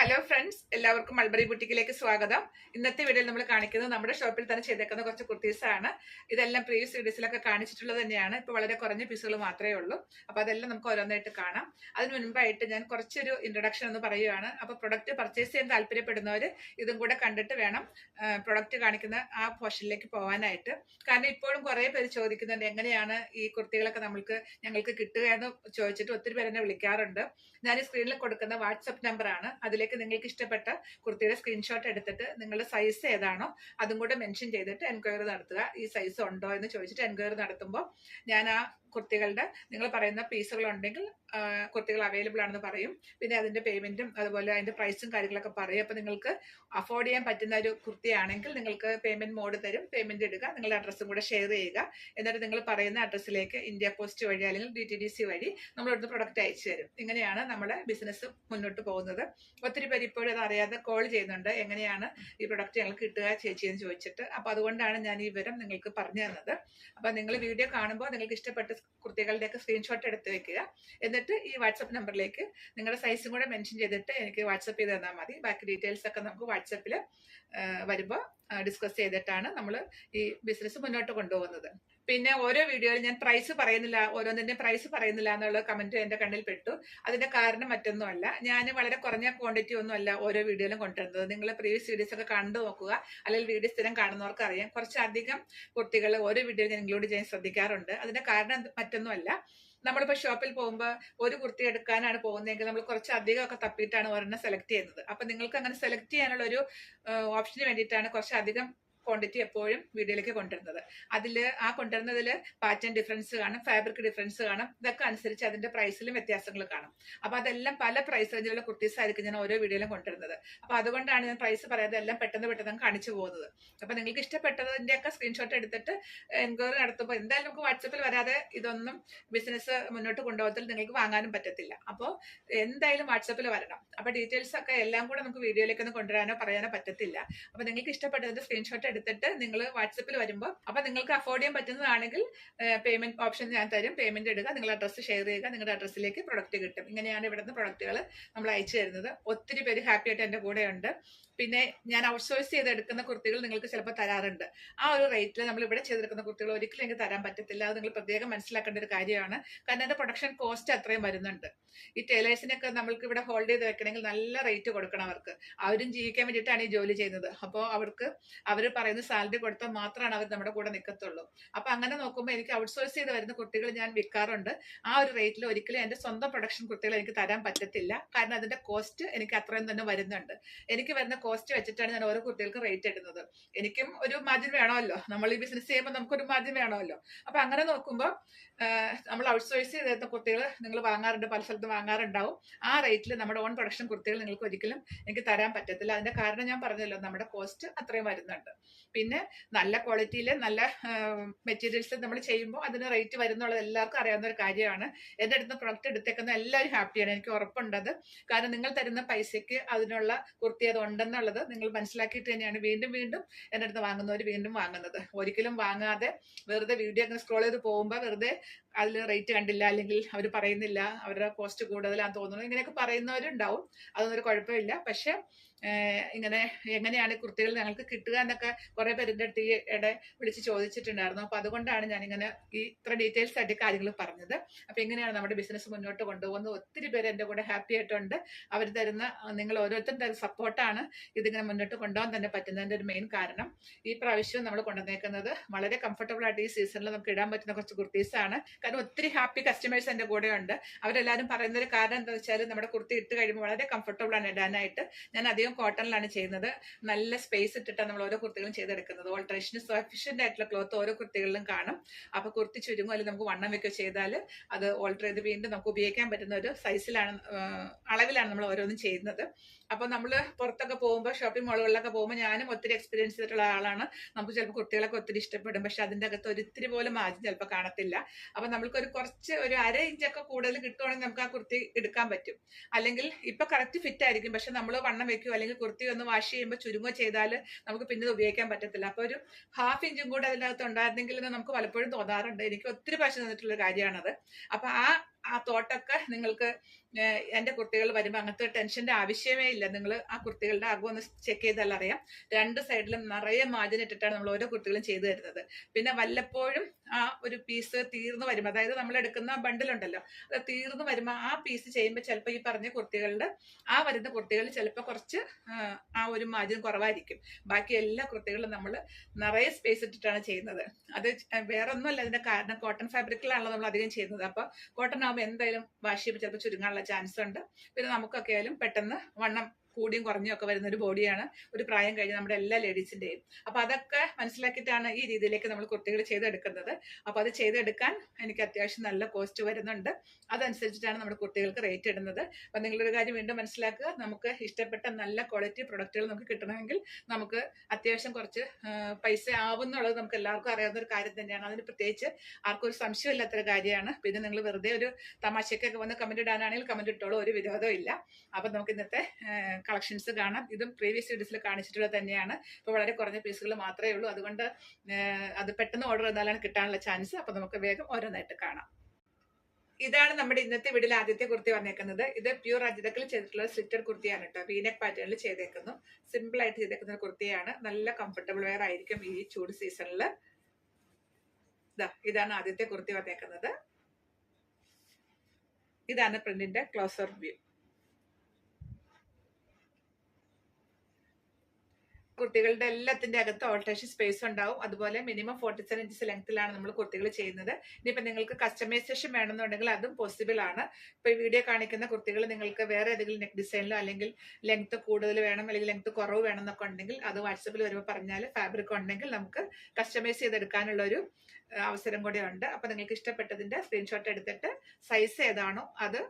Hello friends, എല്ലാവർക്കും mulberry ബുട്ടിക്കിലേക്ക് സ്വാഗതം. ഇന്നത്തെ വീഡിയോയിൽ നമ്മൾ കാണിക്കുന്നത് നമ്മുടെ ഷോപ്പിൽ തന്നെ ചെയ്തേക്കുന്ന കുറച്ച് കുർത്തീസ് ആണ്. ഇതെല്ലാം പ്രീവിയസ് വീഡിയോസിലൊക്കെ കാണിച്ചിട്ടുള്ളത് തന്നെയാണ്. ഇപ്പോൾ വളരെ കുറഞ്ഞ പീസുകൾ മാത്രമേ ഉള്ളൂ. അപ്പോൾ അതെല്ലാം നമുക്ക് ഓരോന്നായിട്ട് കാണാം. അതിന് മുൻപായിട്ട് ഞാൻ കുറച്ചൊരു ഇൻട്രൊഡക്ഷൻ എന്ന് പറയുകയാണ്. അപ്പോൾ പ്രൊഡക്റ്റ് പർച്ചേസ് ചെയ്യാൻ താല്പര്യപ്പെടുന്നവർ ഇതും കൂടെ കണ്ടിട്ട് വേണം പ്രൊഡക്റ്റ് കാണിക്കുന്ന ആ പോർഷനിലേക്ക് പോകാനായിട്ട്. കാരണം ഇപ്പോഴും കുറേ പേര് ചോദിക്കുന്നുണ്ട് എങ്ങനെയാണ് ഈ കുർത്തികളൊക്കെ ഞങ്ങൾക്ക് കിട്ടുക എന്ന് ചോദിച്ചിട്ട് ഒത്തിരി പേര് എന്നെ വിളിക്കാറുണ്ട്. ഞാൻ ഈ സ്ക്രീനിൽ കൊടുക്കുന്ന വാട്സപ്പ് നമ്പറാണ്. അതിലേക്ക് നിങ്ങൾക്ക് ഇഷ്ടപ്പെട്ട കുർത്തിയുടെ സ്ക്രീൻഷോട്ട് എടുത്തിട്ട് നിങ്ങളുടെ സൈസ് ഏതാണോ അതും കൂടെ മെൻഷൻ ചെയ്തിട്ട് എൻക്വയറി നടത്തുക. ഈ സൈസ് ഉണ്ടോ എന്ന് ചോദിച്ചിട്ട് എൻക്വയറി നടത്തുമ്പോൾ ഞാൻ ആ കുർത്തികളുടെ നിങ്ങൾ പറയുന്ന പീസുകൾ ഉണ്ടെങ്കിൽ കുർത്തികൾ അവൈലബിൾ ആണെന്ന് പറയും. പിന്നെ അതിന്റെ പേയ്മെന്റും അതുപോലെ അതിന്റെ പ്രൈസും കാര്യങ്ങളൊക്കെ പറയും. അപ്പൊ നിങ്ങൾക്ക് അഫോർഡ് ചെയ്യാൻ പറ്റുന്ന ഒരു കുർത്തിയാണെങ്കിൽ നിങ്ങൾക്ക് പേയ്മെന്റ് മോഡ് തരും. പേയ്മെന്റ് എടുക്കുക, നിങ്ങളുടെ അഡ്രസ്സും കൂടെ ഷെയർ ചെയ്യുക. എന്നിട്ട് നിങ്ങൾ പറയുന്ന അഡ്രസ്സിലേക്ക് ഇന്ത്യ പോസ്റ്റ് വഴി അല്ലെങ്കിൽ DTDC വഴി നമ്മളിവിടുന്ന് പ്രൊഡക്റ്റ് അയച്ചു തരും. ഇങ്ങനെയാണ് നമ്മുടെ ബിസിനസ് മുന്നോട്ട് പോകുന്നത്. ഒത്തിരി പേര് ഇപ്പോഴും അത് അറിയാതെ കോൾ ചെയ്യുന്നുണ്ട്, എങ്ങനെയാണ് ഈ പ്രൊഡക്റ്റ് ഞങ്ങൾക്ക് കിട്ടുക ചേച്ചി എന്ന് ചോദിച്ചിട്ട്. അപ്പൊ അതുകൊണ്ടാണ് ഞാൻ ഈ വിവരം നിങ്ങൾക്ക് പറഞ്ഞു തന്നത്. അപ്പൊ നിങ്ങൾ വീഡിയോ കാണുമ്പോൾ നിങ്ങൾക്ക് ഇഷ്ടപ്പെട്ട കുർത്തികളുടെയൊക്കെ സ്ക്രീൻഷോട്ട് എടുത്ത് വെക്കുക. എന്നിട്ട് ഈ വാട്സപ്പ് നമ്പറിലേക്ക് നിങ്ങളുടെ സൈസും കൂടെ മെൻഷൻ ചെയ്തിട്ട് എനിക്ക് വാട്സപ്പ് ചെയ്ത് തന്നാൽ മതി. ബാക്കി ഡീറ്റെയിൽസ് ഒക്കെ നമുക്ക് വാട്സപ്പിൽ വരുമ്പോൾ ഡിസ്കസ് ചെയ്തിട്ടാണ് നമ്മൾ ഈ ബിസിനസ് മുന്നോട്ട് കൊണ്ടുപോകുന്നത്. പിന്നെ ഓരോ വീഡിയോയിൽ ഞാൻ പ്രൈസ് പറയുന്നില്ല, ഓരോന്നിന്റെ പ്രൈസ് പറയുന്നില്ല എന്നുള്ള കമന്റ് എന്റെ കണ്ണിൽ പെട്ടു. അതിന്റെ കാരണം മറ്റൊന്നുമല്ല, ഞാൻ വളരെ കുറഞ്ഞ ക്വാണ്ടിറ്റി ഒന്നും അല്ല ഓരോ വീഡിയോയിലും കൊണ്ടുവരുന്നത്. നിങ്ങൾ പ്രീവിയസ് വീഡിയോസ് ഒക്കെ കണ്ടു നോക്കുക, അല്ലെങ്കിൽ വീഡിയോ സ്ഥിരം കാണുന്നവർക്ക് അറിയാം. കുറച്ചധികം കുർത്തികൾ ഓരോ വീഡിയോയിൽ ഞാൻ ഇൻക്ലൂഡ് ചെയ്യാൻ ശ്രദ്ധിക്കാറുണ്ട്. അതിന്റെ കാരണം മറ്റൊന്നുമല്ല, നമ്മളിപ്പോൾ ഷോപ്പിൽ പോകുമ്പോൾ ഒരു കുർത്തി എടുക്കാനാണ് പോകുന്നതെങ്കിൽ നമ്മൾ കുറച്ച് അധികമൊക്കെ തപ്പിയിട്ടാണ് ഒരെണ്ണം സെലക്ട് ചെയ്യുന്നത്. അപ്പൊ നിങ്ങൾക്ക് അങ്ങനെ സെലക്ട് ചെയ്യാനുള്ള ഒരു ഓപ്ഷന് വേണ്ടിയിട്ടാണ് കുറച്ചധികം ക്വാണ്ടിറ്റി എപ്പോഴും വീഡിയോയിലേക്ക് കൊണ്ടുവരുന്നത്. ആ കൊണ്ടുവരുന്നതിൽ പാറ്റേൺ ഡിഫറൻസ് കാണും, ഫാബ്രിക് ഡിഫറൻസ് കാണും. ഇതൊക്കെ അനുസരിച്ച് അതിന്റെ പ്രൈസിലും വ്യത്യാസങ്ങൾ കാണും. അപ്പൊ അതെല്ലാം പല പ്രൈസ് റേഞ്ചിലുള്ള കുർത്തീസ് ആയിരിക്കും ഞാൻ ഓരോ വീഡിയോയിലും കൊണ്ടുവരുന്നത്. അപ്പൊ അതുകൊണ്ടാണ് ഞാൻ പ്രൈസ് പറയാതെ എല്ലാം പെട്ടെന്ന് കാണിച്ചു പോകുന്നത്. അപ്പൊ നിങ്ങൾക്ക് ഇഷ്ടപ്പെട്ടതിന്റെ ഒക്കെ സ്ക്രീൻഷോട്ട് എടുത്തിട്ട് എൻക്വയറി നടത്തുമ്പോൾ എന്തായാലും നമുക്ക് വാട്സപ്പിൽ വരാതെ ഇതൊന്നും ബിസിനസ് മുന്നോട്ട് കൊണ്ടുപോകത്തിൽ നിങ്ങൾക്ക് വാങ്ങാനും പറ്റത്തില്ല. അപ്പോൾ എന്തായാലും വാട്സപ്പിൽ വരണം. അപ്പൊ ഡീറ്റെയിൽസ് ഒക്കെ എല്ലാം കൂടെ നമുക്ക് വീഡിയോയിലേക്കൊന്നും കൊണ്ടുവരാനോ പറയാനോ പറ്റത്തില്ല. അപ്പൊ നിങ്ങൾക്ക് ഇഷ്ടപ്പെട്ടതിന്റെ സ്ക്രീൻഷോട്ട് എടുത്തിട്ട് നിങ്ങൾ വാട്സപ്പിൽ വരുമ്പോൾ അപ്പൊ നിങ്ങൾക്ക് അഫോർഡ് ചെയ്യാൻ പറ്റുന്നതാണെങ്കിൽ പേയ്മെന്റ് ഓപ്ഷൻ ഞാൻ തരും. പേയ്മെന്റ് എടുക്കുക, നിങ്ങളുടെ അഡ്രസ്സ് ഷെയർ ചെയ്യുക, നിങ്ങളുടെ അഡ്രസ്സിലേക്ക് പ്രൊഡക്റ്റ് കിട്ടും. ഇങ്ങനെയാണ് ഇവിടുന്ന് പ്രൊഡക്റ്റുകൾ നമ്മൾ അയച്ചു തരുന്നത്. ഒത്തിരി പേര് ഹാപ്പി ആയിട്ട് എൻ്റെ കൂടെ ഉണ്ട്. പിന്നെ ഞാൻ ഔട്ട്സോഴ്സ് ചെയ്തെടുക്കുന്ന കുർത്തികൾ നിങ്ങൾക്ക് ചിലപ്പോൾ തരാറുണ്ട്. ആ ഒരു റേറ്റിൽ നമ്മൾ ഇവിടെ ചെയ്തെടുക്കുന്ന കുർത്തികൾ ഒരിക്കലും എനിക്ക് തരാൻ പറ്റത്തില്ല. അത് നിങ്ങൾ പ്രത്യേകം മനസ്സിലാക്കേണ്ട ഒരു കാര്യമാണ്. കാരണം അതിന്റെ പ്രൊഡക്ഷൻ കോസ്റ്റ് അത്രയും വരുന്നുണ്ട്. ഈ ടൈലേഴ്സിനൊക്കെ നമ്മൾക്ക് ഇവിടെ ഹോൾഡ് ചെയ്ത് വെക്കണമെങ്കിൽ നല്ല റേറ്റ് കൊടുക്കണം അവർക്ക്. അവരും ജീവിക്കാൻ വേണ്ടിയിട്ടാണ് ഈ ജോലി ചെയ്യുന്നത്. അപ്പോൾ അവർ പറയുന്ന സാലറി കൊടുത്താൽ മാത്രമാണ് അവർ നമ്മുടെ കൂടെ നിൽക്കത്തുള്ളൂ. അപ്പൊ അങ്ങനെ നോക്കുമ്പോൾ എനിക്ക് ഔട്ട്സോഴ്സ് ചെയ്ത് വരുന്ന കുർത്തികൾ ഞാൻ വിൽക്കാറുണ്ട്. ആ ഒരു റേറ്റിൽ ഒരിക്കലും എന്റെ സ്വന്തം പ്രൊഡക്ഷൻ കുർത്തികൾ എനിക്ക് തരാൻ പറ്റത്തില്ല. കാരണം അതിന്റെ കോസ്റ്റ് എനിക്ക് അത്രയും തന്നെ വരുന്നുണ്ട്. എനിക്ക് വരുന്ന കോസ്റ്റ് വെച്ചിട്ടാണ് ഞാൻ ഓരോ കുർത്തികൾക്ക് റേറ്റ് ഇടുന്നത്. എനിക്കും ഒരു മാർജിൻ വേണമല്ലോ, നമ്മൾ ഈ ബിസിനസ് ചെയ്യുമ്പോൾ നമുക്കൊരു മാർജിൻ വേണമല്ലോ. അപ്പൊ അങ്ങനെ നോക്കുമ്പോൾ നമ്മൾ ഔട്ട്സോഴ്സ് ചെയ്ത കുർത്തികൾ നിങ്ങൾ വാങ്ങാറുണ്ട്, പല സ്ഥലത്തും വാങ്ങാറുണ്ടാവും. ആ റേറ്റിൽ നമ്മുടെ ഓൺ പ്രൊഡക്ഷൻ കുർത്തികൾ നിങ്ങൾക്ക് ഒരിക്കലും എനിക്ക് തരാൻ പറ്റത്തില്ല. അതിന്റെ കാരണം ഞാൻ പറഞ്ഞല്ലോ, നമ്മുടെ കോസ്റ്റ് അത്രയും വരുന്നുണ്ട്. പിന്നെ നല്ല ക്വാളിറ്റിയിൽ നല്ല മെറ്റീരിയൽസ് നമ്മൾ ചെയ്യുമ്പോൾ അതിന് റേറ്റ് വരുന്നുള്ളത് എല്ലാവർക്കും അറിയാവുന്ന ഒരു കാര്യമാണ്. എൻ്റെ അടുത്ത് പ്രൊഡക്റ്റ് എടുത്തേക്കുന്ന എല്ലാവരും ഹാപ്പിയാണ്, എനിക്ക് ഉറപ്പുണ്ടത്. കാരണം നിങ്ങൾ തരുന്ന പൈസയ്ക്ക് അതിനുള്ള കുർത്തി അത് ഉണ്ടെന്നുള്ളത് നിങ്ങൾ മനസ്സിലാക്കിയിട്ട് തന്നെയാണ് വീണ്ടും എൻ്റെ അടുത്ത് വാങ്ങുന്നവർ വീണ്ടും വാങ്ങുന്നത്. ഒരിക്കലും വാങ്ങാതെ വെറുതെ വീഡിയോ അങ്ങനെ സ്ക്രോൾ ചെയ്ത് പോകുമ്പോൾ വെറുതെ അതിൽ റേറ്റ് കണ്ടില്ല, അല്ലെങ്കിൽ അവർ പറയുന്നില്ല, അവരുടെ കോസ്റ്റ് കൂടുതലാന്ന് തോന്നുന്നു, ഇങ്ങനെയൊക്കെ പറയുന്നവരുണ്ടാവും. അതൊന്നും ഒരു കുഴപ്പമില്ല. പക്ഷെ ഇങ്ങനെ എങ്ങനെയാണ് കുർത്തികൾ ഞങ്ങൾക്ക് കിട്ടുക എന്നൊക്കെ കുറെ പേരുടെ അടുത്ത് ഇടെ വിളിച്ച് ചോദിച്ചിട്ടുണ്ടായിരുന്നു. അപ്പൊ അതുകൊണ്ടാണ് ഞാനിങ്ങനെ ഇത്ര ഡീറ്റെയിൽസ് ആയിട്ട് കാര്യങ്ങൾ പറഞ്ഞത്. അപ്പൊ എങ്ങനെയാണ് നമ്മുടെ ബിസിനസ് മുന്നോട്ട് കൊണ്ടുപോകുന്നത്. ഒത്തിരി പേര് എൻ്റെ കൂടെ ഹാപ്പി ആയിട്ടുണ്ട്. അവർ തരുന്ന നിങ്ങൾ ഓരോരുത്തരും തരുന്ന സപ്പോർട്ടാണ് ഇതിങ്ങനെ മുന്നോട്ട് കൊണ്ടുപോകാൻ തന്നെ പറ്റുന്നതിന്റെ ഒരു മെയിൻ കാരണം. ഈ പ്രാവശ്യം നമ്മൾ കൊണ്ടുവന്നേക്കുന്നത് വളരെ കംഫർട്ടബിൾ ആയിട്ട് ഈ സീസണിൽ നമുക്ക് ഇടാൻ പറ്റുന്ന കുറച്ച് കുർത്തീസ് ആണ്. കാരണം ഒത്തിരി ഹാപ്പി കസ്റ്റമേഴ്സ് എൻ്റെ കൂടെ ഉണ്ട്. അവരെല്ലാവരും പറയുന്ന ഒരു കാരണം എന്താ വെച്ചാൽ നമ്മുടെ കുർത്തി ഇട്ട് കഴിയുമ്പോൾ വളരെ കംഫർട്ടബിൾ ആണ് ഇടാനായിട്ട്. ഞാൻ അധികം കോട്ടണിലാണ് ചെയ്യുന്നത്. നല്ല സ്പേസ് ഇട്ടിട്ടാണ് നമ്മൾ ഓരോ കുർത്തികളും ചെയ്തെടുക്കുന്നത്. ഓൾട്രേഷന് സഫിഷ്യന്റ് ആയിട്ടുള്ള ക്ലോത്ത് ഓരോ കുർത്തികളിലും കാണും. അപ്പൊ കുർത്തി ചുരുങ്ങോ അല്ലെങ്കിൽ നമുക്ക് വണ്ണം വെക്കുകയോ ചെയ്താൽ അത് ഓൾട്ടർ ചെയ്ത് വീണ്ടും നമുക്ക് ഉപയോഗിക്കാൻ പറ്റുന്ന ഒരു സൈസിലാണ്, അളവിലാണ് നമ്മൾ ഓരോന്നും ചെയ്യുന്നത്. അപ്പൊ നമ്മൾ പുറത്തൊക്കെ പോകുമ്പോൾ ഷോപ്പിംഗ് മാളുകളിലൊക്കെ പോകുമ്പോൾ ഞാനും ഒത്തിരി എക്സ്പീരിയൻസ് ചെയ്തിട്ടുള്ള ആളാണ്. നമുക്ക് ചിലപ്പോൾ കുട്ടികളൊക്കെ ഒത്തിരി ഇഷ്ടപ്പെടും, പക്ഷെ അതിൻ്റെ അകത്ത് ഒരിത്തിരി പോലും മാർജിൻ ചിലപ്പോൾ കാണത്തില്ല. അപ്പൊ നമ്മൾക്കൊരു കുറച്ച് ഒരു 1/2 ഇഞ്ചൊക്കെ കൂടുതൽ കിട്ടുവാണെങ്കിൽ നമുക്ക് ആ കുർത്തി എടുക്കാൻ പറ്റും. അല്ലെങ്കിൽ ഇപ്പൊ കറക്റ്റ് ഫിറ്റ് ആയിരിക്കും, പക്ഷെ നമ്മൾ വണ്ണം വെക്കുകയോ അല്ലെങ്കിൽ കുർത്തി ഒന്ന് വാഷ് ചെയ്യുമ്പോൾ ചുരുങ്ങോ ചെയ്താൽ നമുക്ക് പിന്നെ ഉപയോഗിക്കാൻ പറ്റത്തില്ല. അപ്പൊ ഒരു 1/2 ഇഞ്ചും കൂടെ അതിനകത്ത് ഉണ്ടായിരുന്നെങ്കിൽ നമുക്ക് പലപ്പോഴും തോന്നാറുണ്ട്. എനിക്ക് ഒത്തിരി പ്രാവശ്യം തന്നിട്ടുള്ള കാര്യമാണത്. അപ്പൊ ആ ആ തോട്ടൊക്കെ നിങ്ങൾക്ക് എൻ്റെ കുർത്തികൾ വരുമ്പോൾ അങ്ങനത്തെ ടെൻഷന്റെ ആവശ്യമേ ഇല്ല. നിങ്ങൾ ആ കുർത്തികളുടെ അകം ഒന്ന് ചെക്ക് ചെയ്താൽ അറിയാം. രണ്ട് സൈഡിലും നിറയെ മാർജിൻ ഇട്ടിട്ടാണ് നമ്മൾ ഓരോ കുർത്തികളും ചെയ്തു തരുന്നത്. പിന്നെ വല്ലപ്പോഴും ആ ഒരു പീസ് തീർന്നു വരുമ്പോൾ, അതായത് നമ്മൾ എടുക്കുന്ന ബണ്ടിലുണ്ടല്ലോ, അത് തീർന്നു വരുമ്പോൾ ആ പീസ് ചെയ്യുമ്പോൾ ചിലപ്പോൾ ഈ പറഞ്ഞ കുർത്തികളുടെ ആ വരുന്ന കുർത്തികളിൽ ചിലപ്പോൾ കുറച്ച് ആ ഒരു മാർജിൻ കുറവായിരിക്കും. ബാക്കി എല്ലാ കുർത്തികളും നമ്മൾ നിറയെ സ്പേസ് ഇട്ടിട്ടാണ് ചെയ്യുന്നത്. അത് വേറെ ഒന്നുമല്ല, അതിന്റെ കാരണം കോട്ടൺ ഫാബ്രിക്കിലാണല്ലോ നമ്മൾ അധികം ചെയ്യുന്നത്. അപ്പൊ കോട്ടൺ ആകുമ്പോൾ എന്തായാലും വാഷ് ചെയ്യുമ്പോൾ ചിലപ്പോൾ ചുരുങ്ങാനുള്ള ചാൻസ് ഉണ്ട്. പിന്നെ നമുക്കൊക്കെ ആയാലും പെട്ടെന്ന് വണ്ണം കൂടിയും കുറഞ്ഞും ഒക്കെ വരുന്ന ഒരു ബോഡിയാണ് ഒരു പ്രായം കഴിഞ്ഞ് നമ്മുടെ എല്ലാ ലേഡീസിന്റെയും. അപ്പൊ അതൊക്കെ മനസ്സിലാക്കിയിട്ടാണ് ഈ രീതിയിലേക്ക് നമ്മൾ കുർത്തികൾ ചെയ്തെടുക്കുന്നത്. അപ്പൊ അത് ചെയ്തെടുക്കാൻ എനിക്ക് അത്യാവശ്യം നല്ല കോസ്റ്റ് വരുന്നുണ്ട്. അതനുസരിച്ചിട്ടാണ് നമ്മുടെ കുർത്തികൾക്ക് റേറ്റ് ഇടുന്നത്. അപ്പൊ നിങ്ങളൊരു കാര്യം വീണ്ടും മനസ്സിലാക്കുക, നമുക്ക് ഇഷ്ടപ്പെട്ട നല്ല ക്വാളിറ്റി പ്രൊഡക്റ്റുകൾ നമുക്ക് കിട്ടണമെങ്കിൽ നമുക്ക് അത്യാവശ്യം കുറച്ച് പൈസ ആവുന്നുള്ളത് നമുക്ക് എല്ലാവർക്കും അറിയാവുന്ന ഒരു കാര്യം തന്നെയാണ്. അതിന് പ്രത്യേകിച്ച് ആർക്കും ഒരു സംശയമില്ലാത്തൊരു കാര്യമാണ്. പിന്നെ നിങ്ങൾ വെറുതെ ഒരു തമാശക്കൊക്കെ വന്ന് കമന്റ് ഇടാനാണെങ്കിൽ കമന്റ് ഇട്ടോളൂ, ഒരു വിരോധവും ഇല്ല. അപ്പൊ നമുക്ക് ഇന്നത്തെ കളക്ഷൻസ് കാണാം. ഇതും പ്രീവിയസ് വീഡിയോസിൽ കാണിച്ചിട്ടുള്ളത് തന്നെയാണ്. ഇപ്പൊ വളരെ കുറഞ്ഞ പീസുകൾ മാത്രമേ ഉള്ളൂ. അതുകൊണ്ട് അത് പെട്ടെന്ന് ഓർഡർ ചെയ്താലാണ് കിട്ടാനുള്ള ചാൻസ്. അപ്പൊ നമുക്ക് വേഗം ഓരോന്നായിട്ട് കാണാം. ഇതാണ് നമ്മുടെ ഇന്നത്തെ വീഡിയോയിൽ ആദ്യത്തെ കുർത്തി വന്നേക്കുന്നത്. ഇത് പ്യൂർ അജിതക്കിൽ ചെയ്തിട്ടുള്ള സ്ലിറ്റർ കുർത്തിയാണ് കേട്ടോ. വീനെക്ക് പാറ്റേണിൽ ചെയ്തേക്കുന്നു. സിമ്പിൾ ആയിട്ട് ചെയ്തേക്കുന്ന കുർത്തിയാണ്. നല്ല കംഫർട്ടബിൾ വെയർ ആയിരിക്കും ഈ ചൂട് സീസണിൽ. ഇതാണ് ആദ്യത്തെ കുർത്തി വന്നേക്കുന്നത്. ഇതാണ് പ്രിന്റിന്റെ ക്ലോസർ വ്യൂ. കുർത്തികളുടെ എല്ലാത്തിന്റെ അകത്ത് ഓൾട്ടറേഷൻ സ്പേസ് ഉണ്ടാവും. അതുപോലെ മിനിമം 47 ഇഞ്ചസ് ലെങ്ത്തിലാണ് നമ്മൾ കുർത്തികൾ ചെയ്യുന്നത്. ഇനിയിപ്പോ നിങ്ങൾക്ക് കസ്റ്റമൈസേഷൻ വേണമെന്നുണ്ടെങ്കിൽ അതും പോസിബിൾ ആണ്. ഇപ്പൊ ഈ വീഡിയോ കാണിക്കുന്ന കുർത്തികൾ നിങ്ങൾക്ക് വേറെ ഏതെങ്കിലും നെക്ക് ഡിസൈനിലോ അല്ലെങ്കിൽ ലെങ്ത് കൂടുതൽ വേണം അല്ലെങ്കിൽ ലെങ്ത് കുറവ് വേണം എന്നൊക്കെ ഉണ്ടെങ്കിൽ അത് വാട്സപ്പിൽ വരുമ്പോൾ പറഞ്ഞാൽ ഫാബ്രിക് ഉണ്ടെങ്കിൽ നമുക്ക് കസ്റ്റമൈസ് ചെയ്തെടുക്കാനുള്ള ഒരു അവസരം കൂടെ ഉണ്ട്. അപ്പൊ നിങ്ങൾക്ക് ഇഷ്ടപ്പെട്ടതിന്റെ സ്ക്രീൻഷോട്ട് എടുത്തിട്ട് സൈസ് ഏതാണോ അത്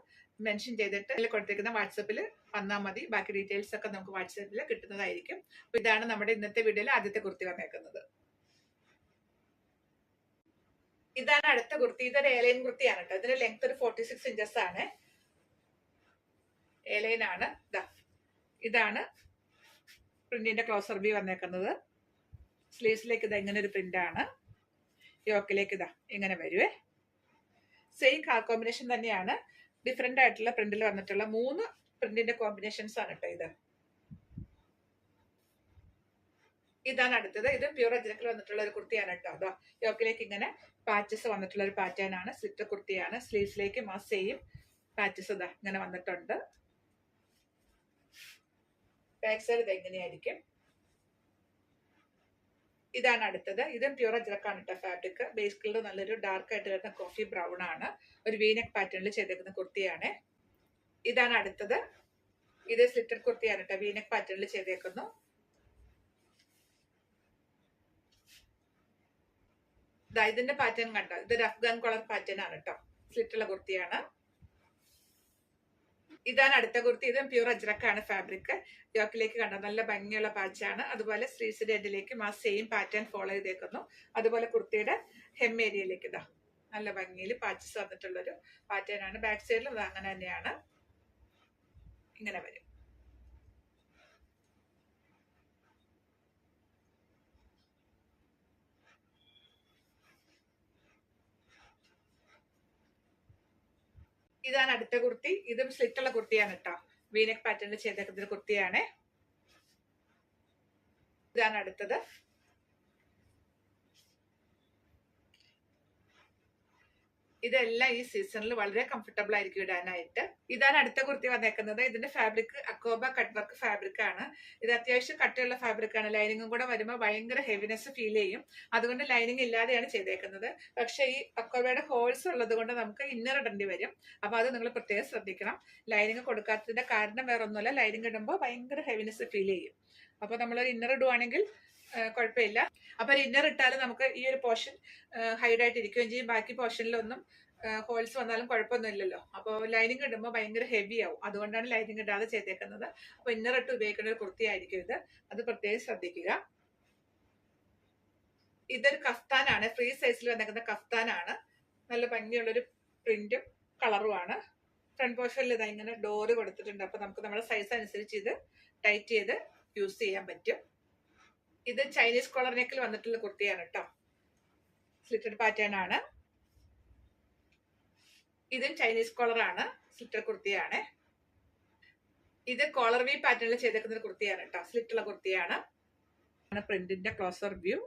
മെൻഷൻ ചെയ്തിട്ട് അതിൽ കൊടുത്തിരിക്കുന്ന വാട്സപ്പിൽ വന്നാൽ മതി. ബാക്കി ഡീറ്റെയിൽസ് ഒക്കെ നമുക്ക് വാട്സപ്പിൽ കിട്ടുന്നതായിരിക്കും. അപ്പൊ ഇതാണ് നമ്മുടെ ഇന്നത്തെ വീഡിയോയിൽ ആദ്യത്തെ കുർത്തി വന്നേക്കുന്നത്. ഇതാണ് അടുത്ത കുർത്തി. ഇതൊരു എലൈൻ കുർത്തിയാണ് കേട്ടോ. ഇതിന്റെ ലെങ്ത് ഒരു 46 ഇഞ്ചസ് ആണ്. എലൈൻ ആണ്. ഇതാണ് പ്രിന്റിന്റെ ക്ലോസർ വ്യൂ വന്നേക്കുന്നത്. സ്ലീവ്സിലേക്ക് ഇതാ ഇങ്ങനെ ഒരു പ്രിന്റ് ആണ്. യോക്കിലേക്ക് ഇതാ ഇങ്ങനെ വരുവേ. സെയിം കളർ കോമ്പിനേഷൻ തന്നെയാണ്. ഡിഫറെന്റ് ആയിട്ടുള്ള പ്രിന്റിൽ വന്നിട്ടുള്ള 3 പ്രിന്റിന്റെ കോമ്പിനേഷൻസ് ആണ് കേട്ടോ. ഇതാണ് അടുത്തത്. ഇത് പ്യൂർ അജ്രക്കിൽ വന്നിട്ടുള്ള ഒരു കുർത്തിയാണ് കേട്ടോ. അതോ യോക്കിലേക്ക് ഇങ്ങനെ പാച്ചസ് വന്നിട്ടുള്ള ഒരു പാറ്റേൺ ആണ്. സ്ലിറ്റർ കുർത്തിയാണ്. സ്ലീവ്സിലേക്ക് സെയിം പാച്ചസ് ഇതാ ഇങ്ങനെ വന്നിട്ടുണ്ട്. ബാക്ക് സൈഡ് ഇത് എങ്ങനെയായിരിക്കും. ഇതാണ് അടുത്തത്. ഇതും പ്യൂർ അജ്രക്കാണ് കേട്ടോ. ഫാബ്രിക് ബേസ് കളർ നല്ലൊരു ഡാർക്ക് ആയിട്ട് വരുന്ന കോഫി ബ്രൗൺ ആണ്. ഒരു വീനെക്ക് പാറ്റേണിൽ ചെയ്തേക്കുന്ന കുർത്തിയാണ്. ഇതാണ് അടുത്തത്. ഇത് സ്ലിറ്റർ കുർത്തിയാണ് കേട്ടോ. വീനെക്ക് പാറ്റേണിൽ ചെയ്തേക്കുന്നു. ഇതിന്റെ പാറ്റേൺ കണ്ടോ. ഇതൊരു അഫ്ഗാൻ കോളർ പാറ്റേൺ ആണ് കേട്ടോ. സ്ലിറ്റുള്ള കുർത്തിയാണ്. ഇതാണ് അടുത്ത കുർത്തി. ഇതും പ്യൂർ അജ്രക്കാണ് ഫാബ്രിക്. യോക്കിലേക്ക് കണ്ടോ നല്ല ഭംഗിയുള്ള പാച്ചാണ്. അതുപോലെ സ്ലീവ്സിന്റെ എൻഡിലേക്ക് സെയിം പാറ്റേൺ ഫോളോ ചെയ്തേക്കുന്നു. അതുപോലെ കുർത്തിയുടെ ഹെം ഏരിയയിലേക്ക് ഇതാ നല്ല ഭംഗിയിൽ പാച്ചസ് വന്നിട്ടുള്ളൊരു പാറ്റേൺ ആണ്. ബാക്ക് സൈഡിലും ഇത് അങ്ങനെ തന്നെയാണ്. ഇങ്ങനെ വരും. ഇതാണ് അടുത്ത കുർത്തി. ഇതും സ്ലിറ്റുള്ള കുർത്തിയാണ് കേട്ടോ. വീനെക്ക് പാറ്റേണിൽ ചെയ്തേക്കുന്ന കുർത്തിയാണ്. ഇതാണ് അടുത്തത്. ഇതെല്ലാം ഈ സീസണിൽ വളരെ കംഫർട്ടബിൾ ആയിരിക്കും ഇടാനായിട്ട്. ഇതാണ് അടുത്ത കുർത്തി വന്നേക്കുന്നത്. ഇതിന്റെ ഫാബ്രിക് അക്കോബ കട്ട് വർക്ക് ഫാബ്രിക് ആണ്. ഇത് അത്യാവശ്യം കട്ടിയുള്ള ഫാബ്രിക് ആണ്. ലൈനിങ്ങും കൂടെ വരുമ്പോൾ ഭയങ്കര ഹെവിനെസ് ഫീൽ ചെയ്യും. അതുകൊണ്ട് ലൈനിങ് ഇല്ലാതെയാണ് ചെയ്തേക്കുന്നത്. പക്ഷെ ഈ അക്കോബയുടെ ഹോൾസ് ഉള്ളത് കൊണ്ട് നമുക്ക് ഇന്നർ ഇടേണ്ടി വരും. അപ്പൊ അത് നിങ്ങൾ പ്രത്യേകം ശ്രദ്ധിക്കണം. ലൈനിങ് കൊടുക്കാത്തതിന്റെ കാരണം വേറെ ഒന്നുമല്ല, ലൈനിങ് ഇടുമ്പോൾ ഭയങ്കര ഹെവിനെസ് ഫീൽ ചെയ്യും. അപ്പൊ നമ്മളൊരു ഇന്നർ ഇടുവാണെങ്കിൽ കുഴപ്പമില്ല. അപ്പൊ ഒരു ഇന്നർ ഇട്ടാലും നമുക്ക് ഈ ഒരു പോർഷൻ ഹൈഡ് ആയിട്ട് ഇരിക്കുകയും ചെയ്യും. ബാക്കി പോർഷനിലൊന്നും ഹോൾസ് വന്നാലും കുഴപ്പമൊന്നുമില്ലല്ലോ. അപ്പോൾ ലൈനിങ് ഇടുമ്പോൾ ഭയങ്കര ഹെവി ആവും. അതുകൊണ്ടാണ് ലൈനിങ് ഇടാതെ ചെയ്തേക്കുന്നത്. അപ്പൊ ഇന്നർ ഇട്ട് ഉപയോഗിക്കുന്ന ഒരു കുർത്തി ആയിരിക്കും ഇത്. അത് പ്രത്യേകം ശ്രദ്ധിക്കുക. ഇതൊരു കഫ്താനാണ്. ഫ്രീ സൈസിൽ വന്നേക്കുന്ന കഫ്താനാണ്. നല്ല ഭംഗിയുള്ളൊരു പ്രിന്റും കളറുമാണ്. ഫ്രണ്ട് പോർഷനിൽ ഇതാ ഇങ്ങനെ ഡോറ് കൊടുത്തിട്ടുണ്ട്. അപ്പൊ നമുക്ക് നമ്മുടെ സൈസ് അനുസരിച്ച് ഇത് ടൈറ്റ് ചെയ്ത് യൂസ് ചെയ്യാൻ പറ്റും. ഇത് ചൈനീസ് കോളർ നെക്കിൽ വന്നിട്ടുള്ള കുർത്തിയാണ് കേട്ടോ. സ്ലിറ്റഡ് പാറ്റേൺ ആണ്. ഇതും ചൈനീസ് കോളർ ആണ്, സ്ലിറ്റർ കുർത്തിയാണ്. ഇത് കോളർ വി പാറ്റേണിൽ ചെയ്തേക്കുന്ന ഒരു കുർത്തിയാണ് കേട്ടോ, സ്ലിറ്റുള്ള കുർത്തിയാണ്. പ്രിന്റിന്റെ ക്ലോസർ വ്യൂ.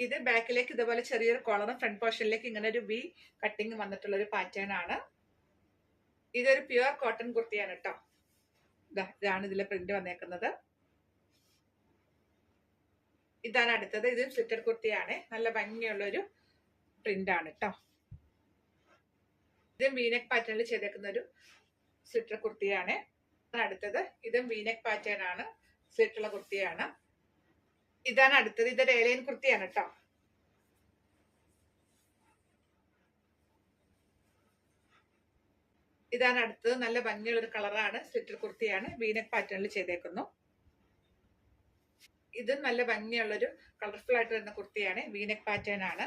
ഇത് ബാക്കിലേക്ക് ഇതുപോലെ ചെറിയൊരു കോളറും ഫ്രണ്ട് പോർഷനിലേക്ക് ഇങ്ങനെ ഒരു വി കട്ടിങ് വന്നിട്ടുള്ള ഒരു പാറ്റേൺ ആണ്. ഇതൊരു പ്യുവർ കോട്ടൺ കുർത്തിയാണ് കേട്ടോ. ഇതാണ് ഇതിലെ പ്രിന്റ് വന്നേക്കുന്നത്. ഇതാണ് അടുത്തത്. ഇതും സ്ലിറ്റഡ് കുർത്തിയാണ്, നല്ല ഭംഗിയുള്ള ഒരു പ്രിന്റ് ആണ് കേട്ടോ. ഇതും വീനെക്ക് പാറ്റേണിൽ ചെയ്തേക്കുന്ന ഒരു സ്ലിറ്റർ കുർത്തിയാണ്. അടുത്തത് ഇതും വീനെക്ക് പാറ്റേൺ ആണ്, സ്ലിറ്റുള്ള കുർത്തിയാണ്. ഇതാണ് അടുത്തത്. ഇതൊരു എലൈൻ കുർത്തിയാണ് കേട്ടോ. ഇതാണ് അടുത്തത്. നല്ല ഭംഗിയുള്ള ഒരു കളറാണ്, സ്ലിറ്റർ കുർത്തിയാണ്, വീനെക്ക് പാറ്റേണിൽ ചെയ്തേക്കുന്നു. ഇത് നല്ല ഭംഗിയുള്ളൊരു കളർഫുൾ ആയിട്ട് വരുന്ന കുർത്തിയാണ്, വീനെക്ക് പാറ്റേൺ ആണ്.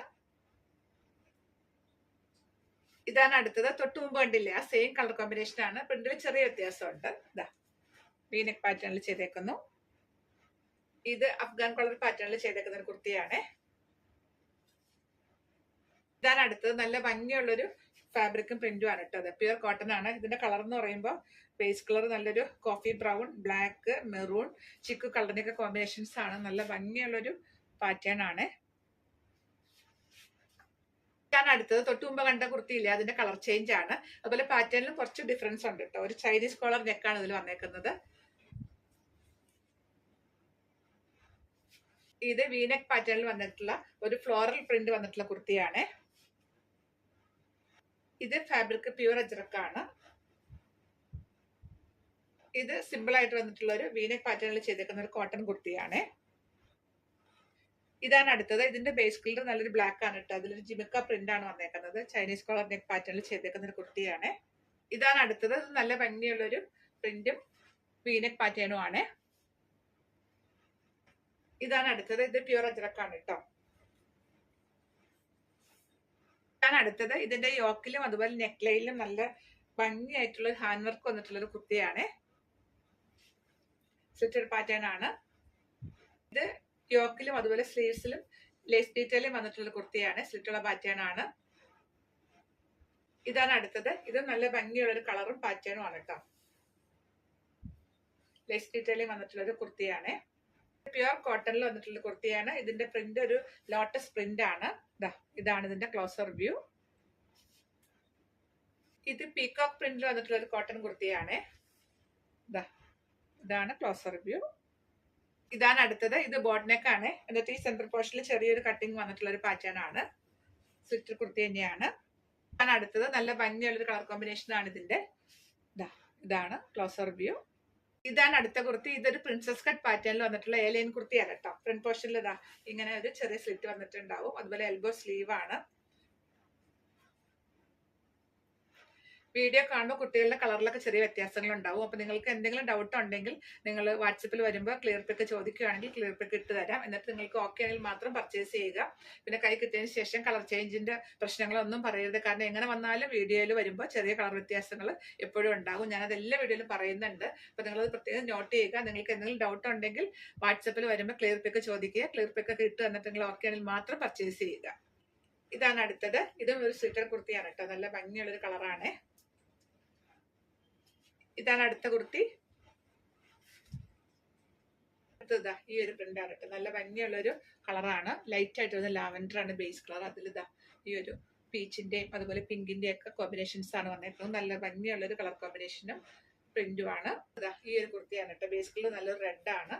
ഇതാണ് അടുത്തത്. തൊട്ട് മുമ്പ് കണ്ടില്ലേ, ആ സെയിം കളർ കോമ്പിനേഷൻ ആണ്, പ്രിന്റിൽ ചെറിയ വ്യത്യാസമുണ്ട്. ഇതാ വീനെക്ക് പാറ്റേണിൽ ചെയ്തേക്കുന്നു. ഇത് അഫ്ഗാൻ കളർ പാറ്റേണിൽ ചെയ്തേക്കുന്ന ഒരു കുർത്തിയാണ്. ഇതാണ് അടുത്തത്. നല്ല ഭംഗിയുള്ളൊരു ഫാബ്രിക്കും പ്രിന്റും ആണ് കേട്ടോ. അത് പ്യുവർ കോട്ടൺ ആണ്. ഇതിന്റെ കളർ എന്ന് പറയുമ്പോൾ ബേസ് കളർ നല്ലൊരു coffee brown, black, maroon, chikoo കളറിന്റെ ഒക്കെ കോമ്പിനേഷൻസ് ആണ്. നല്ല ഭംഗിയുള്ളൊരു പാറ്റേൺ ആണ്. ഇതാണ് അടുത്തത്. തൊട്ട് മുമ്പ് കണ്ട കുർത്തിയില്ലേ, അതിന്റെ കളർ ചേഞ്ച് ആണ്. അതുപോലെ പാറ്റേണിലും കുറച്ച് ഡിഫറൻസ് ഉണ്ട് കേട്ടോ. ഒരു ചൈനീസ് കോളർ നെക്കാണ് ഇതിൽ വന്നേക്കുന്നത്. ഇത് വീനെക്ക് പാറ്റേണിൽ വന്നിട്ടുള്ള ഒരു ഫ്ലോറൽ പ്രിന്റ് വന്നിട്ടുള്ള കുർത്തിയാണ്. ഇത് ഫാബ്രിക് പ്യുവർ അജ്രക്കാണ്. ഇത് സിമ്പിൾ ആയിട്ട് വന്നിട്ടുള്ള ഒരു വീനെക്ക് പാറ്റേണിൽ ചെയ്തേക്കുന്ന ഒരു കോട്ടൺ കുർത്തിയാണ്. ഇതാണ് അടുത്തത്. ഇതിന്റെ ബേസ് കളർ നല്ലൊരു ബ്ലാക്ക് ആണ് കേട്ടോ. അതിലൊരു ജിമിക്ക പ്രിന്റ് ആണ് വന്നേക്കുന്നത്. ചൈനീസ് കോളർ നെക്ക് പാറ്റേണിൽ ചെയ്തേക്കുന്ന ഒരു കുർത്തിയാണ്. ഇതാണ് അടുത്തത്. ഇത് നല്ല ഭംഗിയുള്ള ഒരു പ്രിന്റും വീനെക്ക് പാറ്റേണും ആണ്. ഇതാണ് അടുത്തത്. ഇത് പ്യുവർ അജ്രക്കാണ് കേട്ടോ. ഇതാണ് അടുത്തത്. ഇതിന്റെ യോക്കിലും അതുപോലെ നെക്ക് ലൈനിലും നല്ല ഭംഗിയായിട്ടുള്ള ഹാൻഡ് വർക്ക് വന്നിട്ടുള്ള ഒരു കുർത്തിയാണ്. സ്ലിറ്റഡ് പാറ്റേൺ ആണ്. ഇത് യോക്കിലും അതുപോലെ സ്ലീവ്സിലും ലേസ് ഡീറ്റെയിലും വന്നിട്ടുള്ള കുർത്തിയാണ്. സ്ലിറ്റുള്ള പാറ്റേൺ ആണ്. ഇതാണ് അടുത്തത്. ഇത് നല്ല ഭംഗിയുള്ള ഒരു കളറും പാറ്റേണും ആണ് കേട്ടോ. ലേസ് ഡീറ്റെയിലും വന്നിട്ടുള്ള ഒരു കുർത്തിയാണ്. പ്യുവർ കോട്ടണിൽ വന്നിട്ടുള്ള കുർത്തിയാണ്. ഇതിന്റെ പ്രിന്റ് ഒരു ലോട്ടസ് പ്രിന്റ് ആണ്. ഇതാണ് ഇതിന്റെ ക്ലോസർ വ്യൂ. ഇത് പീകോക്ക് പ്രിന്റിൽ വന്നിട്ടുള്ള ഒരു കോട്ടൺ കുർത്തിയാണ്. ഇതാണ് ക്ലോസർ വ്യൂ. ഇതാണ് അടുത്തത്. ഇത് ബോട്ട് നെക്ക് ആണ്. എന്നിട്ട് ഈ സെന്റർ പോർഷനിൽ ചെറിയൊരു കട്ടിങ് വന്നിട്ടുള്ള ഒരു പാറ്റേൺ ആണ്. സ്ലിറ്റർ കുർത്തി തന്നെയാണ്. ഇതാണ് അടുത്തത്. നല്ല ഭംഗിയുള്ള ഒരു കളർ കോമ്പിനേഷൻ ആണ് ഇതിന്റെ. ഇതാണ് ക്ലോസർ വ്യൂ. ഇതാണ് അടുത്ത കുർത്തി. ഇതൊരു പ്രിൻസസ് കട്ട് പാറ്റേണിൽ വന്നിട്ടുള്ള ഏലൈൻ കുർത്തിയാണ് കേട്ടോ. ഫ്രണ്ട് പോർഷനിൽ ഇങ്ങനെ ഒരു ചെറിയ സ്ലിറ്റ് വന്നിട്ടുണ്ടാവും. അതുപോലെ എൽബോ സ്ലീവ് ആണ്. വീഡിയോ കാണുമ്പോൾ കുട്ടികളുടെ കളറിലൊക്കെ ചെറിയ വ്യത്യാസങ്ങൾ ഉണ്ടാവും. അപ്പൊ നിങ്ങൾക്ക് എന്തെങ്കിലും ഡൗട്ട് ഉണ്ടെങ്കിൽ നിങ്ങൾ വാട്സപ്പിൽ വരുമ്പോൾ ക്ലിയർ പിക്ക് ചോദിക്കുകയാണെങ്കിൽ ക്ലിയർ പിക്ക് ഇട്ട് തരാം. എന്നിട്ട് നിങ്ങൾക്ക് ഓക്കെ ആണെങ്കിൽ മാത്രം പർച്ചേസ് ചെയ്യുക. പിന്നെ കൈ കിട്ടിയതിന് ശേഷം കളർ ചേഞ്ചിന്റെ പ്രശ്നങ്ങളൊന്നും പറയരുത്. കാരണം എങ്ങനെ വന്നാലും വീഡിയോയിൽ വരുമ്പോൾ ചെറിയ കളർ വ്യത്യാസങ്ങൾ എപ്പോഴും ഉണ്ടാകും. ഞാനത് എല്ലാ വീഡിയോയിലും പറയുന്നുണ്ട്. അപ്പൊ നിങ്ങളത് പ്രത്യേകം നോട്ട് ചെയ്യുക. നിങ്ങൾക്ക് എന്തെങ്കിലും ഡൗട്ട് ഉണ്ടെങ്കിൽ വാട്സപ്പിൽ വരുമ്പോൾ ക്ലിയർ പിക്ക് ചോദിക്കുക. ക്ലിയർ പിക്ക് ഒക്കെ ഇട്ട് തന്നിട്ട് നിങ്ങൾ ഓക്കെ ആണെങ്കിൽ മാത്രം പർച്ചേസ് ചെയ്യുക. ഇതാണ് അടുത്തത്. ഇതും ഒരു സ്ലിറ്റർ കുർത്തിയാണ് കേട്ടോ. നല്ല ഭംഗിയുള്ളൊരു കളറാണ്. ഇതാണ് അടുത്ത കുർത്തി. അടുത്തതാ ഈ ഒരു പ്രിന്റ് ആണ് കേട്ടോ. നല്ല ഭംഗിയുള്ള ഒരു കളറാണ്. ലൈറ്റ് ആയിട്ട് വരുന്ന ലാവൻഡർ ആണ് ബേസ് കളർ. അതിൽ ഈ ഒരു പീച്ചിന്റെയും അതുപോലെ പിങ്കിന്റെയും ഒക്കെ കോമ്പിനേഷൻസ് ആണ് വന്നിട്ടുള്ളത്. നല്ല ഭംഗിയുള്ള ഒരു കളർ കോമ്പിനേഷനും പ്രിന്റും ആണ്. ഈ ഒരു കുർത്തിയാണ് കേട്ടോ. ബേസ് കളർ നല്ലൊരു റെഡ് ആണ്.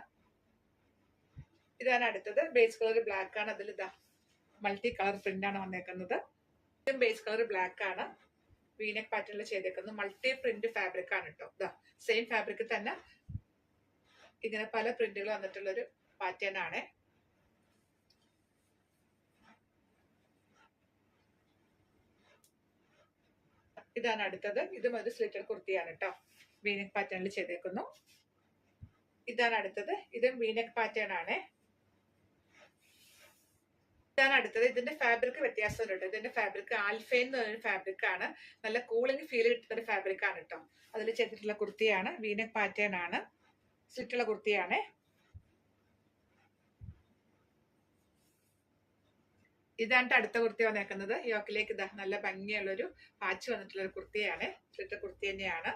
ഇതാണ് അടുത്തത്. ബേസ് കളർ ബ്ലാക്ക് ആണ്. അതിൽ മൾട്ടി കളർ പ്രിന്റ് ആണ് വന്നേക്കുന്നത്. ഇതും ബേസ് കളർ ബ്ലാക്ക് ആണ്. വീനെക്ക് പാറ്റേണിൽ ചെയ്തേക്കുന്നത് മൾട്ടി പ്രിന്റ് ഫാബ്രിക് ആണ് കേട്ടോ. സെയിം ഫാബ്രിക്കിൽ തന്നെ ഇങ്ങനെ പല പ്രിന്റുകൾ വന്നിട്ടുള്ള ഒരു പാറ്റേൺ ആണ്. ഇതാണ് അടുത്തത്. ഇതും ഒരു സ്ലിറ്റർ കുർത്തിയാണ് കേട്ടോ. വീനെക്ക് പാറ്റേണിൽ ചെയ്തേക്കുന്നു. ഇതാണ് അടുത്തത്. ഇതും വീനെക്ക് പാറ്റേൺ ആണ്. ഇതാണ് അടുത്തത്. ഇതിന്റെ ഫാബ്രിക് വ്യത്യാസമുണ്ട്. ഇതിന്റെ ഫാബ്രിക് ആൽഫൈൻ എന്ന് പറയുന്ന ഫാബ്രിക് ആണ്. നല്ല കൂളിംഗ് ഫീൽ കിട്ടുന്ന ഒരു ഫാബ്രിക് ആണ് കേട്ടോ. അതിൽ ചെയ്തിട്ടുള്ള കുർത്തിയാണ്. വീനെക്ക് പാറ്റേൺ ആണ്. സ്ലിറ്റുള്ള കുർത്തിയാണ്. ഇതാണ് അടുത്ത കുർത്തി വന്നേക്കുന്നത്. യോക്കിലേക്ക് ഇതാ നല്ല ഭംഗിയുള്ളൊരു പാച്ച് വന്നിട്ടുള്ള ഒരു കുർത്തിയാണ്. സ്ലിറ്റർ കുർത്തി തന്നെയാണ്.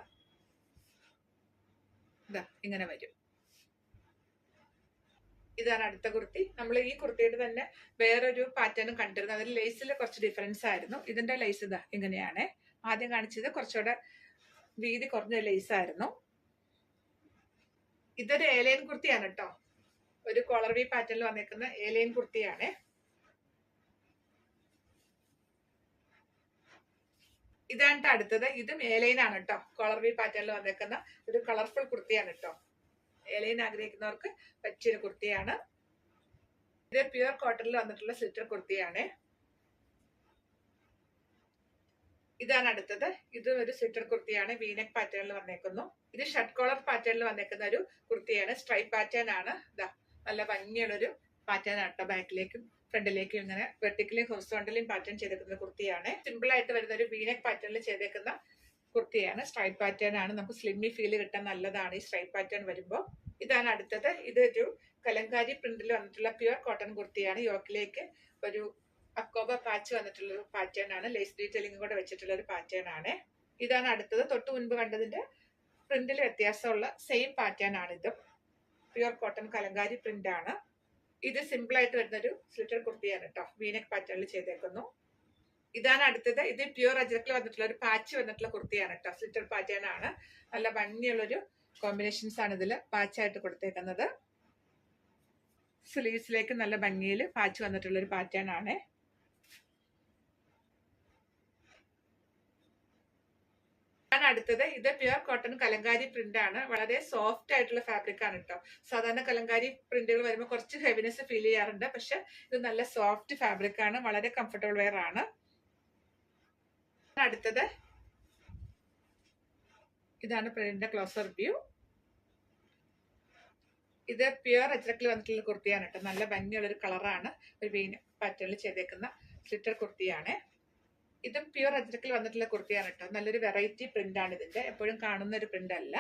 ഇതാ ഇങ്ങനെ വരും. ഇതാണ് അടുത്ത കുർത്തി. നമ്മൾ ഈ കുർത്തിയുടെ തന്നെ വേറൊരു പാറ്റേണും കണ്ടിരുന്നു. അതിൽ ലേസിൽ കുറച്ച് ഡിഫറൻസ് ആയിരുന്നു. ഇതിന്റെ ലേസ് ഇതാ ഇങ്ങനെയാണ്. ആദ്യം കാണിച്ചത് കുറച്ചുകൂടെ വീതി കുറഞ്ഞ ലേസ് ആയിരുന്നു. ഇതൊരു ഏലൈൻ കുർത്തിയാണ് കേട്ടോ. ഒരു കോളർ വി പാറ്റേണിൽ വന്നേക്കുന്ന ഏലൈൻ കുർത്തിയാണ്. ഇതാണ് അടുത്തത്. ഇതും ഏലൈൻ ആണ് കേട്ടോ. കോളർ വി പാറ്റേണിൽ വന്നേക്കുന്ന ഒരു കളർഫുൾ കുർത്തിയാണ് കേട്ടോ. ഏലൈൻ ആഗ്രഹിക്കുന്നവർക്ക് പറ്റിയൊരു കുർത്തിയാണ്. ഇത് പ്യുവർ കോട്ടണിൽ വന്നിട്ടുള്ള സ്ലിറ്റർ കുർത്തിയാണ്. ഇതാണ് അടുത്തത്. ഇത് ഒരു സ്ലിറ്റർ കുർത്തിയാണ്. വീനെക്ക് പാറ്റേണിൽ വന്നേക്കുന്നു. ഇത് ഷർട്ട് കോളർ പാറ്റേണിൽ വന്നേക്കുന്ന ഒരു കുർത്തിയാണ്. സ്ട്രൈപ്പ് പാറ്റേൺ ആണ്. ഇതാ നല്ല ഭംഗിയുള്ളൊരു പാറ്റേൺ ആണ് കേട്ടോ. ബാക്കിലേക്കും ഫ്രണ്ടിലേക്കും ഇങ്ങനെ വെർട്ടിക്കലും ഹൊറിസോണ്ടലും പാറ്റേൺ ചെയ്തേക്കുന്ന കുർത്തിയാണ്. സിമ്പിൾ ആയിട്ട് വരുന്ന ഒരു വീനെക്ക് പാറ്റേണിൽ ചെയ്തേക്കുന്ന കുർത്തിയാണ്. സ്ട്രൈപ്പ് പാറ്റേൺ ആണ്. നമുക്ക് സ്ലിമ്മി ഫീൽ കിട്ടാൻ നല്ലതാണ് ഈ സ്ട്രൈപ്പ് പാറ്റേൺ വരുമ്പോൾ. ഇതാണ് അടുത്തത്. ഇതൊരു കലങ്കാരി പ്രിന്റിൽ വന്നിട്ടുള്ള പ്യുവർ കോട്ടൺ കുർത്തിയാണ്. യോക്കിലേക്ക് ഒരു അക്കോബ പാച്ച് വന്നിട്ടുള്ള ഒരു പാറ്റേൺ ആണ്. ലേസ് ഡീറ്റെയിലിംഗ് കൂടെ വെച്ചിട്ടുള്ള ഒരു പാറ്റേൺ ആണ്. ഇതാണ് അടുത്തത്. തൊട്ട് മുൻപ് കണ്ടതിന്റെ പ്രിന്റിൽ വ്യത്യാസമുള്ള സെയിം പാറ്റേൺ ആണ്. ഇതും പ്യുവർ കോട്ടൺ കലങ്കാരി പ്രിന്റ് ആണ്. ഇത് സിമ്പിൾ ആയിട്ട് വരുന്നൊരു സ്ലിറ്റർ കുർത്തിയാണ് കേട്ടോ. വീനെക്ക് പാറ്റേണിൽ ചെയ്തേക്കുന്നു. ഇതാണ് അടുത്തത്. ഇത് പ്യുവർ അജ്രക്കിൽ വന്നിട്ടുള്ള ഒരു പാച്ച് വന്നിട്ടുള്ള കുർത്തിയാണ് കേട്ടോ. സ്ലിറ്റർ പാറ്റേൺ ആണ്. നല്ല ഭംഗിയുള്ളൊരു കോമ്പിനേഷൻസ് ആണ് ഇതിൽ പാച്ചായിട്ട് കൊടുത്തേക്കുന്നത്. സ്ലീവ്സിലേക്ക് നല്ല ഭംഗിയിൽ പാച്ച് വന്നിട്ടുള്ള ഒരു പാറ്റേൺ ആണ്. അടുത്തത്. ഇത് പ്യുവർ കോട്ടൺ കലങ്കാരി പ്രിന്റ് ആണ്. വളരെ സോഫ്റ്റ് ആയിട്ടുള്ള ഫാബ്രിക് ആണ് കേട്ടോ. സാധാരണ കലങ്കാരി പ്രിന്റുകൾ വരുമ്പോൾ കുറച്ച് ഹെവിനെസ് ഫീൽ ചെയ്യാറുണ്ട്. പക്ഷെ ഇത് നല്ല സോഫ്റ്റ് ഫാബ്രിക് ആണ്. വളരെ കംഫർട്ടബിൾ വെയർ ആണ്. അടുത്തത്. ഇതാണ് പ്രിന്റിന്റെ ക്ലോസർ വ്യൂ. ഇത് പ്യുവർ അജ്രക്കിൽ വന്നിട്ടുള്ള കുർത്തിയാണ് കേട്ടോ. നല്ല ഭംഗിയുള്ള ഒരു കളറാണ്. ഒരു വീന പാറ്റേണിൽ ചെയ്തേക്കുന്ന സ്ലിറ്റർ കുർത്തിയാണ്. ഇതും പ്യുവർ അജ്രക്കിൽ വന്നിട്ടുള്ള കുർത്തിയാണ് കേട്ടോ. നല്ലൊരു വെറൈറ്റി പ്രിന്റ് ആണ് ഇതിന്റെ. എപ്പോഴും കാണുന്ന ഒരു പ്രിന്റ് അല്ല.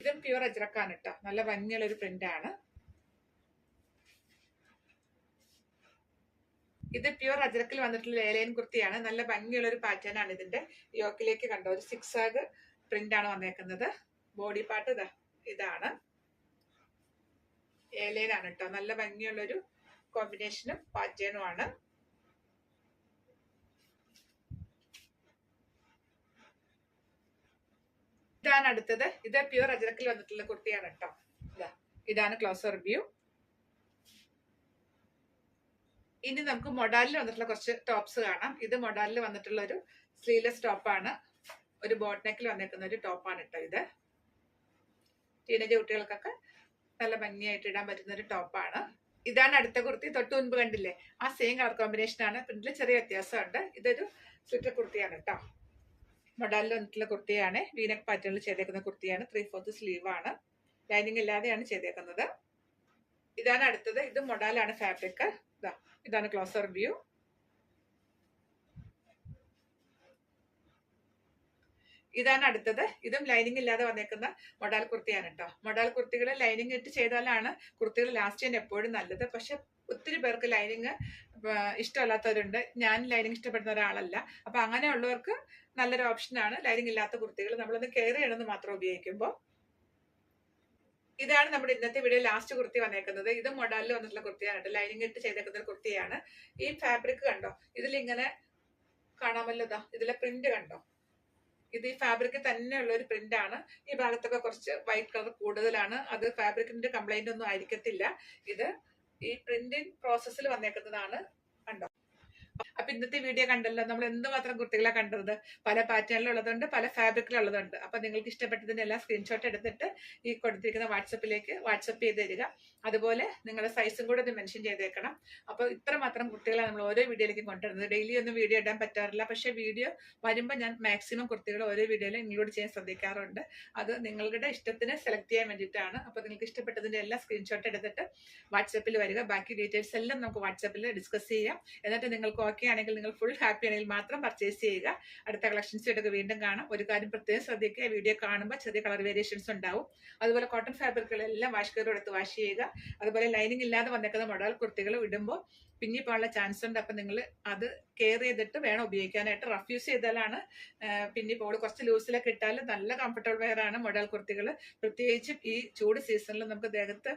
ഇതും പ്യുവർ അജ്രക്കാണ് കേട്ടോ. നല്ല ഭംഗിയുള്ള ഒരു പ്രിന്റ് ആണ്. ഇത് പ്യുവർ അജ്രക്കിൽ വന്നിട്ടുള്ള ഏലൈൻ കുർത്തിയാണ്. നല്ല ഭംഗിയുള്ള ഒരു പാറ്റേൺ ആണ് ഇതിന്റെ. യോക്കിലേക്ക് കണ്ടോ ഒരു സിക്സാഗ് പ്രിന്റ് ആണ് വന്നേക്കുന്നത്. ബോഡി പാർട്ട് ഇതാണ്. ഏലൈൻ ആണ് കേട്ടോ. നല്ല ഭംഗിയുള്ള ഒരു കോമ്പിനേഷനും പാറ്റേണും ആണ്. ഇതാണ് അടുത്തത്. ഇത് പ്യുവർ അജ്രക്കിൽ വന്നിട്ടുള്ള കുർത്തിയാണ് കേട്ടോ. ഇതാണ് ക്ലോസർ വ്യൂ. ഇനി നമുക്ക് മൊഡാലിൽ വന്നിട്ടുള്ള കുറച്ച് ടോപ്സ് കാണാം. ഇത് മൊഡാലിൽ വന്നിട്ടുള്ള ഒരു സ്ലീവ്ലെസ് ടോപ്പാണ്. ഒരു ബോട്ട് നെക്കിൽ വന്നിരിക്കുന്ന ഒരു ടോപ്പാണ് കേട്ടോ. ഇത് ടീനേജ് കുട്ടികൾക്കൊക്കെ നല്ല ഭംഗിയായിട്ട് ഇടാൻ പറ്റുന്ന ഒരു ടോപ്പാണ്. ഇതാണ് അടുത്ത കുർത്തി. തൊട്ട് മുൻപ് കണ്ടില്ലേ ആ സെയിം കളർ കോമ്പിനേഷൻ ആണ്. പ്രിന്റിൽ ചെറിയ വ്യത്യാസമുണ്ട്. ഇതൊരു സ്ലിറ്റർ കുർത്തിയാണ് കേട്ടോ. മൊഡാലിൽ വന്നിട്ടുള്ള കുർത്തിയാണ്. വീനെക്ക് പാറ്റേണിൽ ചെയ്തേക്കുന്ന കുർത്തിയാണ്. 3/4 സ്ലീവ് ആണ്. ലൈനിങ് ഇല്ലാതെയാണ് ചെയ്തേക്കുന്നത്. ഇതാണ് അടുത്തത്. ഇത് മൊഡാലാണ് ഫാബ്രിക്. ഇതാണ് ക്ലോസർ വ്യൂ. ഇതാണ് അടുത്തത്. ഇതും ലൈനിങ് ഇല്ലാതെ വന്നേക്കുന്ന മൊഡാൽ കുർത്തിയാണ് കേട്ടോ. മൊഡാൽ കുർത്തികൾ ലൈനിങ് ഇട്ട് ചെയ്താലാണ് കുർത്തികൾ ലാസ്റ്റ് ചെയ്യാൻ എപ്പോഴും നല്ലത്. പക്ഷെ ഒത്തിരി പേർക്ക് ലൈനിങ് ഇഷ്ടമല്ലാത്തവരുണ്ട്. ഞാൻ ലൈനിങ് ഇഷ്ടപ്പെടുന്ന ഒരാളല്ല. അപ്പൊ അങ്ങനെയുള്ളവർക്ക് നല്ലൊരു ഓപ്ഷനാണ് ലൈനിങ് ഇല്ലാത്ത കുർത്തികൾ. നമ്മളൊന്ന് കെയർ ചെയ്യണമെന്ന് മാത്രം ഉപയോഗിക്കുമ്പോൾ. ഇതാണ് നമ്മുടെ ഇന്നത്തെ വീഡിയോ ലാസ്റ്റ് കുർത്തി വന്നേക്കുന്നത്. ഇത് മൊഡാലിൽ വന്നിട്ടുള്ള കുർത്തിയാണ് കേട്ടോ. ലൈനിങ് ഇട്ട് ചെയ്തേക്കുന്ന ഒരു കുർത്തിയാണ്. ഈ ഫാബ്രിക് കണ്ടോ. ഇതിലിങ്ങനെ കാണാമല്ലോ. ഇതിലെ പ്രിന്റ് കണ്ടോ. ഇത് ഈ ഫാബ്രിക് തന്നെയുള്ള ഒരു പ്രിന്റ് ആണ്. ഈ ഭാഗത്തൊക്കെ കുറച്ച് വൈറ്റ് കളർ കൂടുതലാണ്. അത് ഫാബ്രിക്കിന്റെ കംപ്ലൈന്റ് ഒന്നും ആയിരിക്കത്തില്ല. ഇത് ഈ പ്രിന്റിംഗ് പ്രോസസ്സിൽ വന്നേക്കുന്നതാണ്. കണ്ടോ. അപ്പൊ ഇന്നത്തെ വീഡിയോ കണ്ടല്ലോ. നമ്മൾ എന്തുമാത്രം കുർത്തികളെ കണ്ടത്. പല പാറ്റേണിലുള്ളതുണ്ട്, പല ഫാബ്രിക്കിലുള്ളതുണ്ട്. അപ്പൊ നിങ്ങൾക്ക് ഇഷ്ടപ്പെട്ടതിന്റെ എല്ലാം സ്ക്രീൻഷോട്ട് എടുത്തിട്ട് ഈ കൊടുത്തിരിക്കുന്ന വാട്സപ്പിലേക്ക് വാട്സപ്പ് ചെയ്ത് തരിക. അതുപോലെ നിങ്ങളുടെ സൈസും കൂടെ ഒന്ന് മെൻഷൻ ചെയ്തേക്കണം. അപ്പൊ ഇത്രമാത്രം കുർത്തികളാണ് നമ്മൾ ഓരോ വീഡിയോയിലേക്കും കൊണ്ടുവരുന്നത്. ഡെയിലി ഒന്നും വീഡിയോ ഇടാൻ പറ്റാറില്ല. പക്ഷെ വീഡിയോ വരുമ്പോൾ ഞാൻ മാക്സിമം കുർത്തികൾ ഓരോ വീഡിയോയിലും ഇൻക്ലൂഡ് ചെയ്യാൻ ശ്രദ്ധിക്കാറുണ്ട്. അത് നിങ്ങളുടെ ഇഷ്ടത്തിന് സെലക്ട് ചെയ്യാൻ വേണ്ടിയിട്ടാണ്. അപ്പൊ നിങ്ങൾക്ക് ഇഷ്ടപ്പെട്ടതിന്റെ എല്ലാം സ്ക്രീൻഷോട്ട് എടുത്തിട്ട് വാട്സപ്പിൽ വരിക. ബാക്കി ഡീറ്റെയിൽസ് എല്ലാം നമുക്ക് വാട്സപ്പിൽ ഡിസ്കസ് ചെയ്യാം. എന്നിട്ട് നിങ്ങൾക്ക് ഓക്കെ ആണെങ്കിൽ, നിങ്ങൾ ഫുൾ ഹാപ്പി ആണെങ്കിൽ മാത്രം പർച്ചേസ് ചെയ്യുക. അടുത്ത കളക്ഷൻസ് എടുക്കുക വീണ്ടും കാണാം. ഒരു കാര്യം പ്രത്യേകം ശ്രദ്ധിക്കുക. വീഡിയോ കാണുമ്പോൾ ചെറിയ കളർ വേരിയേഷൻസ് ഉണ്ടാവും. അതുപോലെ കോട്ടൺ ഫാബ്രിക്കുകളെല്ലാം വാഷ് കെയർ എടുത്ത് വാഷ് ചെയ്യുക. അതുപോലെ ലൈനിങ് ഇല്ലാതെ വന്നേക്കുന്ന മൊഡൽ കുർത്തികൾ ഇടുമ്പോൾ പിന്നി പോകാനുള്ള ചാൻസ് ഉണ്ട്. അപ്പം നിങ്ങൾ അത് കെയർ ചെയ്തിട്ട് വേണം ഉപയോഗിക്കാനായിട്ട്. റഫ് യൂസ് ചെയ്താലാണ് പിന്നി പോകുള്ളൂ. കുറച്ച് ലൂസിലൊക്കെ ഇട്ടാൽ നല്ല കംഫർട്ടബിൾ വെയർ ആണ് മൊഡാൾ കുർത്തികൾ. പ്രത്യേകിച്ചും ഈ ചൂട് സീസണിൽ നമുക്ക് ദേഹത്ത്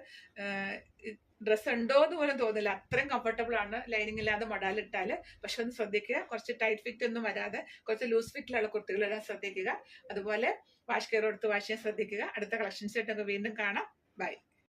ഡ്രസ്സ് ഉണ്ടോ എന്ന് പോലും തോന്നില്ല, അത്രയും കംഫർട്ടബിൾ ആണ് ലൈനിങ് ഇല്ലാതെ മൊഡാൽ ഇട്ടാൽ. പക്ഷെ ഒന്ന് ശ്രദ്ധിക്കുക, കുറച്ച് ടൈറ്റ് ഫിറ്റ് ഒന്നും വരാതെ കുറച്ച് ലൂസ് ഫിറ്റിലുള്ള കുർത്തികൾ ഇടാൻ ശ്രദ്ധിക്കുക. അതുപോലെ വാഷ് കെയർ കൊടുത്ത് വാഷ് ചെയ്യാൻ ശ്രദ്ധിക്കുക. അടുത്ത കളക്ഷൻസ് ആയിട്ട് നമുക്ക് വീണ്ടും കാണാം. ബൈ.